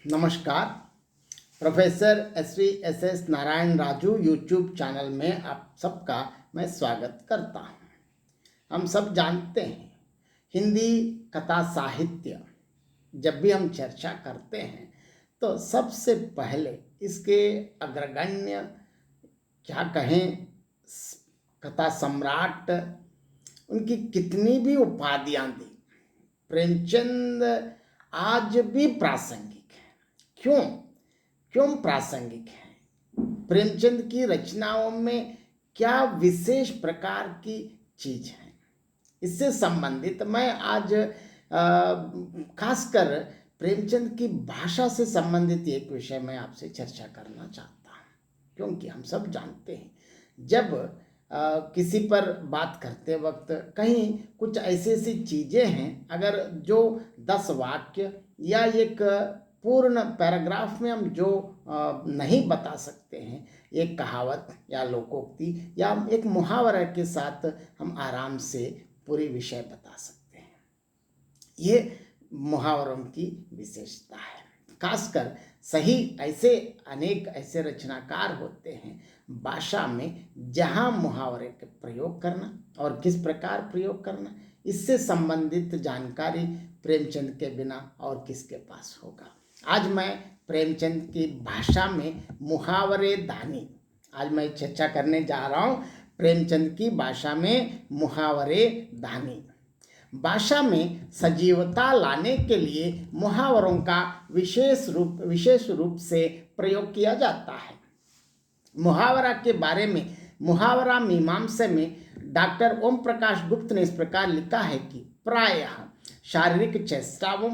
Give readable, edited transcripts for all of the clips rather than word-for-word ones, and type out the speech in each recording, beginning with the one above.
नमस्कार। Professor S Narayan Raju YouTube channel में आप सबका मैं स्वागत करता हूँ। हम सब जानते हैं, हिंदी कथा साहित्य जब भी हम चर्चा करते हैं तो सबसे पहले इसके अग्रगण्य क्या कहें कथा सम्राट, उनकी कितनी भी उपाधियाँ दी, प्रेमचंद आज भी प्रासंगिक है। क्यों प्रासंगिक है? प्रेमचंद की रचनाओं में क्या विशेष प्रकार की चीज है? इससे संबंधित मैं आज खासकर प्रेमचंद की भाषा से संबंधित एक विषय में आपसे चर्चा करना चाहता हूँ, क्योंकि हम सब जानते हैं जब किसी पर बात करते वक्त कहीं कुछ ऐसी ऐसी चीज़ें हैं, अगर जो 10 वाक्य या एक पूर्ण पैराग्राफ में हम जो नहीं बता सकते हैं, एक कहावत या लोकोक्ति या एक मुहावरा के साथ हम आराम से पूरी विषय बता सकते हैं। ये मुहावरों की विशेषता है। खासकर सही ऐसे अनेक ऐसे रचनाकार होते हैं भाषा में जहाँ मुहावरे के प्रयोग करना और किस प्रकार प्रयोग करना, इससे संबंधित जानकारी प्रेमचंद के बिना और किसके पास होगा। आज मैं प्रेमचंद की भाषा में मुहावरे दानी आज मैं चर्चा करने जा रहा हूँ। प्रेमचंद की भाषा में मुहावरे दानी। भाषा में सजीवता लाने के लिए मुहावरों का विशेष रूप से प्रयोग किया जाता है। मुहावरा के बारे में मुहावरा मीमांसा में डॉक्टर ओम प्रकाश गुप्त ने इस प्रकार लिखा है कि प्रायः शारीरिक चेष्टाओं,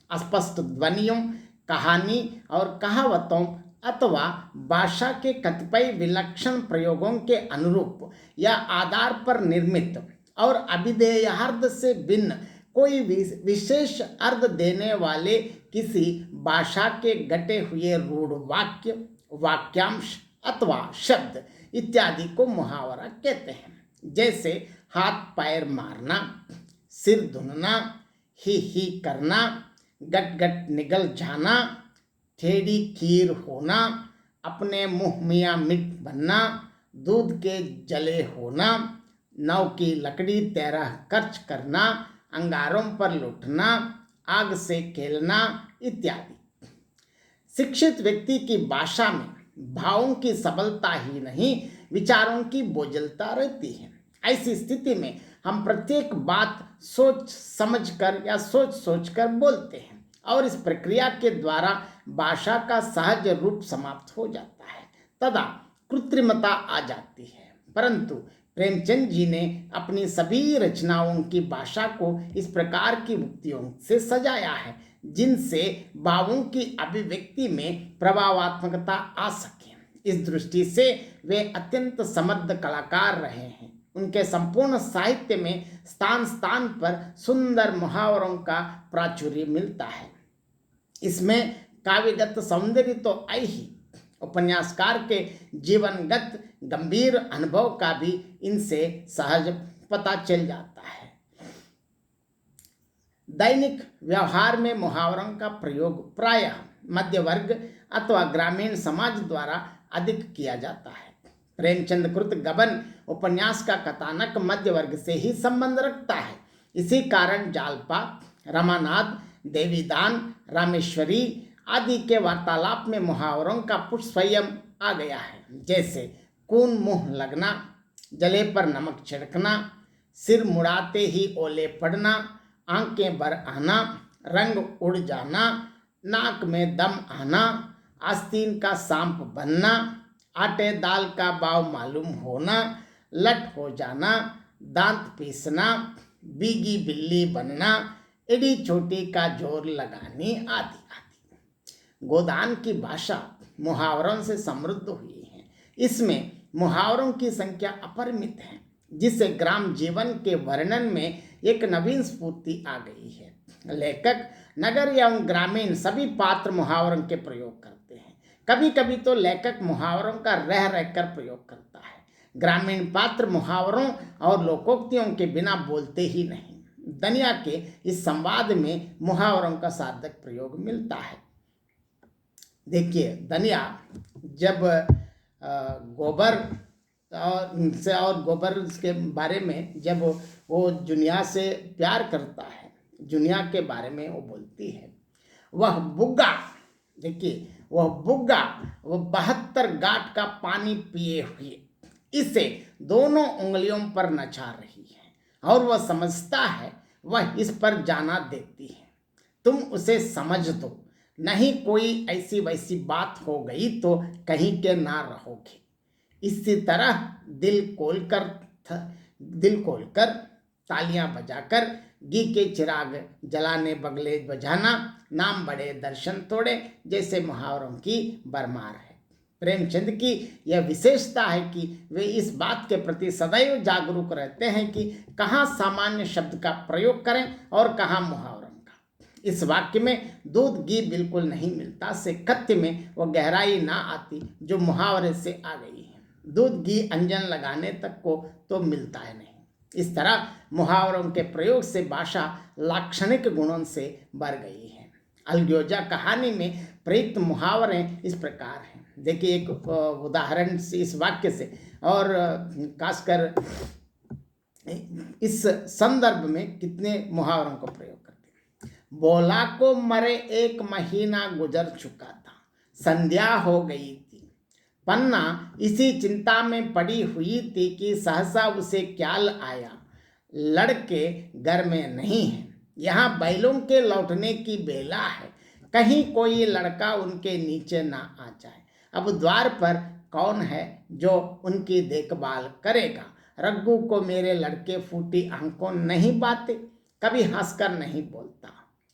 अस्पष्ट ध्वनियों, कहानी और कहावतों अथवा भाषा के कतिपय विलक्षण प्रयोगों के अनुरूप या आधार पर निर्मित और अभिधेयार्थ से भिन्न कोई विशेष अर्थ देने वाले किसी भाषा के घटे हुए रूढ़ वाक्य, वाक्यांश अथवा शब्द इत्यादि को मुहावरा कहते हैं। जैसे हाथ पैर मारना, सिर धुनना, ही करना, गट गट निगल जाना, टेढ़ी खीर होना, अपने मुंह मियाँ मिट बनना, दूध के जले होना, नाव की लकड़ी तेरह खर्च करना, अंगारों पर लुटना, आग से खेलना इत्यादि। शिक्षित व्यक्ति की भाषा में भावों की सबलता ही नहीं, विचारों की बोझलता रहती है। ऐसी स्थिति में हम प्रत्येक बात सोच समझ कर या सोच कर बोलते हैं और इस प्रक्रिया के द्वारा भाषा का सहज रूप समाप्त हो जाता है तथा कृत्रिमता आ जाती है। परंतु प्रेमचंद जी ने अपनी सभी रचनाओं की भाषा को इस प्रकार की उक्तियों से सजाया है जिनसे भावों की अभिव्यक्ति में प्रभावात्मकता आ सके। इस दृष्टि से वे अत्यंत समृद्ध कलाकार रहे हैं। उनके संपूर्ण साहित्य में स्थान स्थान पर सुंदर मुहावरों का प्राचुर्य मिलता है। इसमें काव्यगत सौंदर्य तो आई ही, उपन्यासकार के जीवनगत गंभीर अनुभव का भी इनसे सहज पता चल जाता है। दैनिक व्यवहार में मुहावरों का प्रयोग प्रायः मध्य वर्ग अथवा ग्रामीण समाज द्वारा अधिक किया जाता है। प्रेमचंद कृत गबन उपन्यास का कथानक मध्य वर्ग से ही संबंध रखता है। इसी कारण जालपा, रमानाथ, देवीदान, रामेश्वरी आदि के वार्तालाप में मुहावरों का पुष्प स्वयं आ गया है। जैसे खून मुंह लगना, जले पर नमक छिड़कना, सिर मुड़ाते ही ओले पड़ना, आंखें भर आना, रंग उड़ जाना, नाक में दम आना, आस्तीन का सांप बनना, आटे दाल का भाव मालूम होना, लट हो जाना, दांत पीसना, बीगी बिल्ली बनना, एड़ी चोटी का जोर लगानी आदि आदि। गोदान की भाषा मुहावरों से समृद्ध हुई है। इसमें मुहावरों की संख्या अपरिमित है, जिससे ग्राम जीवन के वर्णन में एक नवीन स्फूर्ति आ गई है। लेखक नगर एवं ग्रामीण सभी पात्र मुहावरों के प्रयोग करते हैं। कभी कभी तो लेखक मुहावरों का रह रहकर प्रयोग करता है। ग्रामीण पात्र मुहावरों और लोकोक्तियों के बिना बोलते ही नहीं। दुनिया के इस संवाद में मुहावरों का सार्थक प्रयोग मिलता है। देखिए धनिया जब गोबर और गोबर के बारे में जब वो जुनिया से प्यार करता है, जुनिया के बारे में वो बोलती है, वह बुग्गा, देखिए वह बुग्गा वो 72 गांठ का पानी पिए हुए इसे दोनों उंगलियों पर नचा रही है और वह समझता है वह इस पर जाना देती है। तुम उसे समझ दो, नहीं कोई ऐसी वैसी बात हो गई तो कहीं के ना रहोगे। इसी तरह दिल खोलकर तालियां बजाकर घी के चिराग जलाने, बगले बजाना, नाम बड़े दर्शन तोड़े जैसे मुहावरों की बरमार है। प्रेमचंद की यह विशेषता है कि वे इस बात के प्रति सदैव जागरूक रहते हैं कि कहाँ सामान्य शब्द का प्रयोग करें और कहाँ मुहावरों का। इस वाक्य में दूध घी बिल्कुल नहीं मिलता से कथ्य में वो गहराई ना आती जो मुहावरे से आ गई है। दूध घी अंजन लगाने तक को तो मिलता है नहीं। इस तरह मुहावरों के प्रयोग से भाषा लाक्षणिक गुणों से भर गई है। अलग्योजा कहानी में प्रयुक्त मुहावरे इस प्रकार हैं। देखिए एक उदाहरण से इस वाक्य से, और खासकर इस संदर्भ में कितने मुहावरों को प्रयोग करते हैं। बोला को मरे 1 महीना गुजर चुका था, संध्या हो गई थी, पन्ना इसी चिंता में पड़ी हुई थी कि सहसा उसे ख्याल आया लड़के घर में नहीं है, यहाँ बैलों के लौटने की बेला है, कहीं कोई लड़का उनके नीचे ना आ जाए। अब द्वार पर कौन है जो उनकी देखभाल करेगा। रघु को मेरे लड़के फूटी आंखों नहीं पाते, कभी हंसकर नहीं बोलता।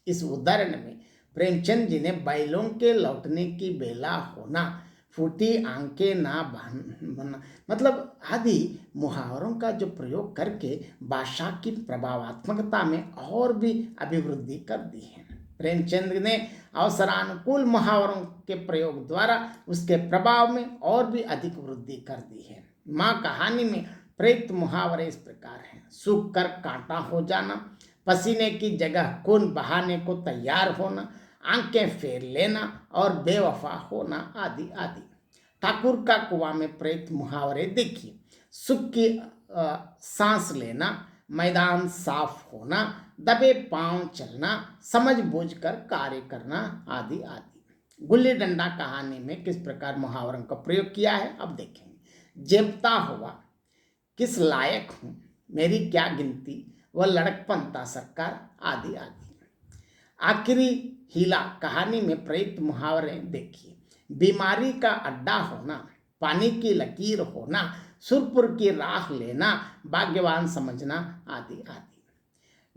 इस उदाहरण में प्रेमचंद जी ने बैलों के लौटने की बेला होना, फूटी आंखें ना बना, मतलब आदि मुहावरों का जो प्रयोग करके भाषा की प्रभावात्मकता में और भी अभिवृद्धि कर दी है। प्रेमचंद ने अवसरानुकूल मुहावरों के प्रयोग द्वारा उसके प्रभाव में और भी अधिक वृद्धि कर दी है। माँ कहानी में प्रयुक्त मुहावरे इस प्रकार हैं। सूख कर कांटा हो जाना, पसीने की जगह खून बहाने को तैयार होना, आंखें फेर लेना और बेवफा होना आदि आदि। ठाकुर का कुआं में प्रयुक्त मुहावरे देखिए। सुख की सांस लेना, मैदान साफ होना, दबे पांव चलना, समझ बूझ कर कार्य करना आदि आदि। गुल्ली डंडा कहानी में किस प्रकार मुहावरों का प्रयोग किया है अब देखेंगे। जेबता हुआ, किस लायक हूँ, मेरी क्या गिनती, वह लड़कपन था सरकार आदि आदि। आखिरी हीला कहानी में प्रयुक्त मुहावरे देखिए। बीमारी का अड्डा होना, पानी की लकीर होना, सुरपुर की राह लेना, भाग्यवान समझना आदि आदि।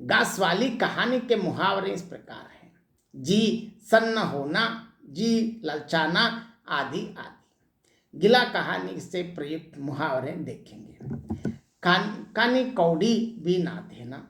घास वाली कहानी के मुहावरे इस प्रकार हैं। जी सन्न होना, जी ललचाना आदि आदि। गिला कहानी से प्रयुक्त मुहावरे देखेंगे। कानी कौड़ी भी ना देना,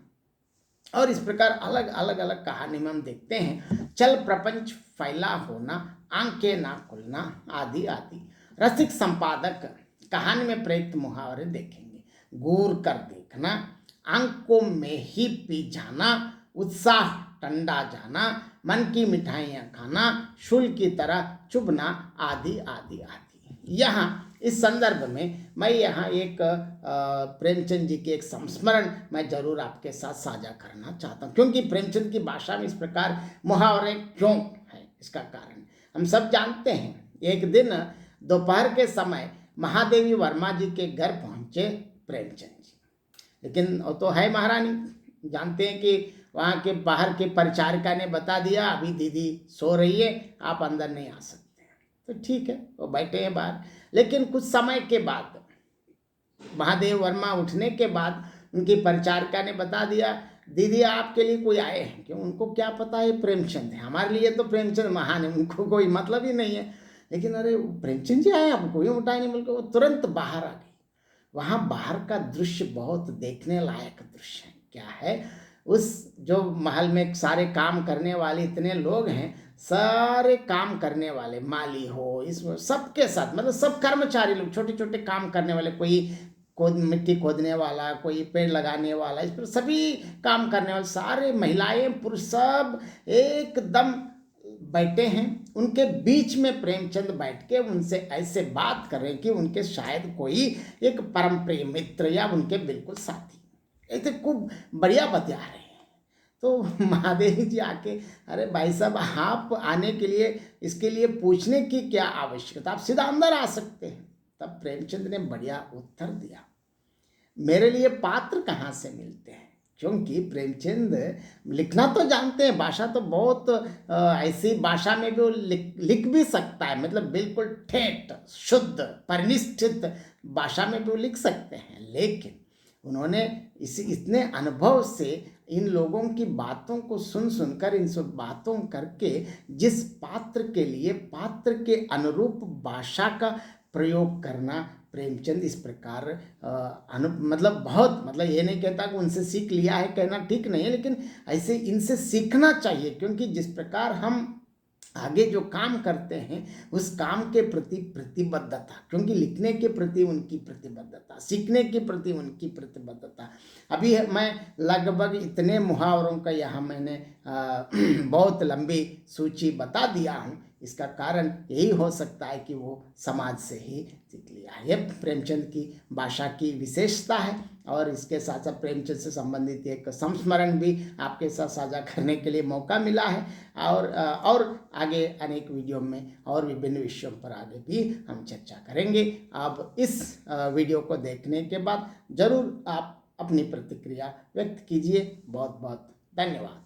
और इस प्रकार अलग अलग कहानी में हम देखते हैं। चल प्रपंच फैला होना, आंखें ना खुलना आदि आदि। रसिक संपादक कहानी में प्रयुक्त मुहावरे देखेंगे। घूर कर देखना, आंखों में ही पी जाना, उत्साह टंडा जाना, मन की मिठाइयाँ खाना, शूल की तरह चुभना आदि आदि आदि। यहाँ इस संदर्भ में मैं यहाँ एक प्रेमचंद जी के एक संस्मरण मैं जरूर आपके साथ साझा करना चाहता हूँ, क्योंकि प्रेमचंद की भाषा में इस प्रकार मुहावरे क्यों है इसका कारण हम सब जानते हैं। एक दिन दोपहर के समय महादेवी वर्मा जी के घर पहुंचे प्रेमचंद जी, लेकिन वो तो है महारानी, जानते हैं कि वहाँ के बाहर के परिचारिका ने बता दिया अभी दीदी सो रही है, आप अंदर नहीं आ सकते। तो ठीक है, वो बैठे हैं बाहर। लेकिन कुछ समय के बाद महादेव वर्मा उठने के बाद उनकी परिचारिका ने बता दिया दीदी आपके लिए कोई आए हैं। क्यों, उनको क्या पता है प्रेमचंद है, हमारे लिए तो प्रेमचंद महान है, उनको कोई मतलब ही नहीं है। लेकिन अरे प्रेमचंद जी आए, आपको कोई उठाए नहीं, बोलकर वो तुरंत बाहर आ गई। वहाँ बाहर का दृश्य बहुत देखने लायक दृश्य है। क्या है, उस जो महल में सारे काम करने वाले इतने लोग हैं, सारे काम करने वाले माली हो, इसमें सबके साथ मतलब सब कर्मचारी लोग, छोटे छोटे काम करने वाले, कोई मिट्टी खोदने वाला, कोई पेड़ लगाने वाला, इस पर सभी काम करने वाले सारे महिलाएं पुरुष सब एकदम बैठे हैं, उनके बीच में प्रेमचंद बैठ के उनसे ऐसे बात कर रहे हैं कि उनके शायद कोई एक परम प्रिय मित्र या उनके बिल्कुल साथी ऐसे खूब बढ़िया बतिया रहे हैं। तो महादेवी जी आके, अरे भाई साहब आप आने के लिए, इसके लिए पूछने की क्या आवश्यकता, आप सीधा अंदर आ सकते हैं। तब प्रेमचंद ने बढ़िया उत्तर दिया, मेरे लिए पात्र कहाँ से मिलते हैं, क्योंकि प्रेमचंद लिखना तो जानते हैं, भाषा तो बहुत ऐसी भाषा में भी वो लिख भी सकता है, मतलब बिल्कुल ठेठ शुद्ध परिनिष्ठित भाषा में भी वो लिख सकते हैं। लेकिन उन्होंने इतने अनुभव से इन लोगों की बातों को सुन सुनकर, इन सब बातों करके, जिस पात्र के लिए पात्र के अनुरूप भाषा का प्रयोग करना, प्रेमचंद इस प्रकार मतलब बहुत, मतलब ये नहीं कहता कि उनसे सीख लिया है, कहना ठीक नहीं है, लेकिन ऐसे इनसे सीखना चाहिए। क्योंकि जिस प्रकार हम आगे जो काम करते हैं उस काम के प्रति प्रतिबद्धता, क्योंकि लिखने के प्रति उनकी प्रतिबद्धता, सीखने के प्रति उनकी प्रतिबद्धता। अभी मैं लगभग इतने मुहावरों का यहाँ मैंने बहुत लंबी सूची बता दिया हूँ। इसका कारण यही हो सकता है कि वो समाज से ही सीख लिया है। ये प्रेमचंद की भाषा की विशेषता है। और इसके साथ साथ प्रेमचंद से संबंधित एक संस्मरण भी आपके साथ साझा करने के लिए मौका मिला है। और आगे अनेक वीडियो में और विभिन्न विषयों पर आगे भी हम चर्चा करेंगे। अब इस वीडियो को देखने के बाद जरूर आप अपनी प्रतिक्रिया व्यक्त कीजिए। बहुत बहुत धन्यवाद।